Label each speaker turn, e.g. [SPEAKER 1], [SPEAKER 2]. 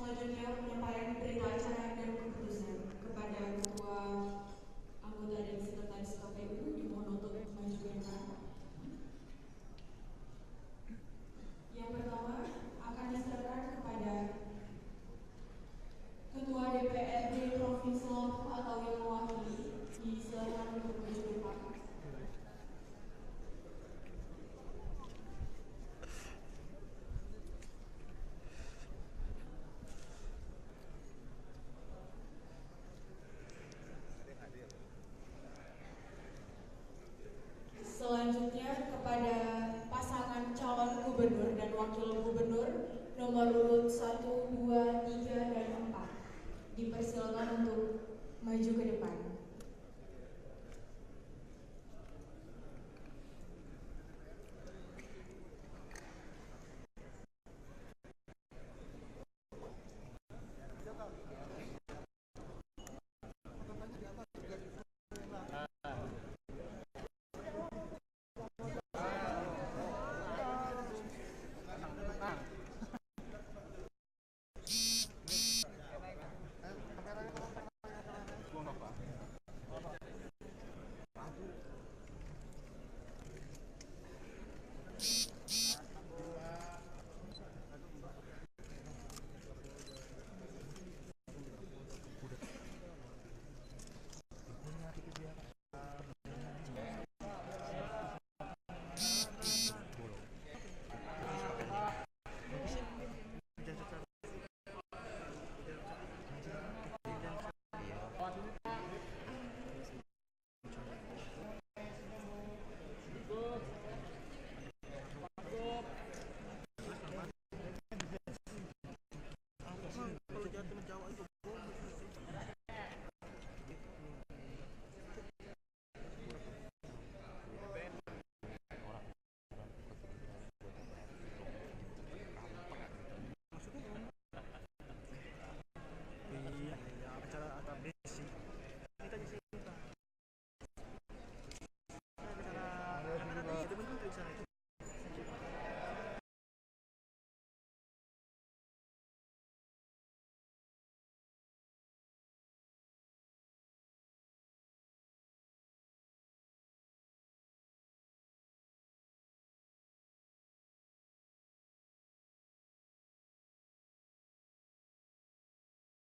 [SPEAKER 1] Selanjutnya penyampaian berita acara dan keputusan kepada Ketua Anggota dan Sekretaris KPU dimohon untuk maju ke depan. Yang pertama akan diserahkan kepada Ketua DPRD Provinsi Lampung atau yang mewakili. Disilakan untuk maju ke depan. Selanjutnya kepada pasangan calon gubernur dan wakil gubernur nomor urut 1, 2, 3, dan 4 dipersilakan untuk maju ke depan.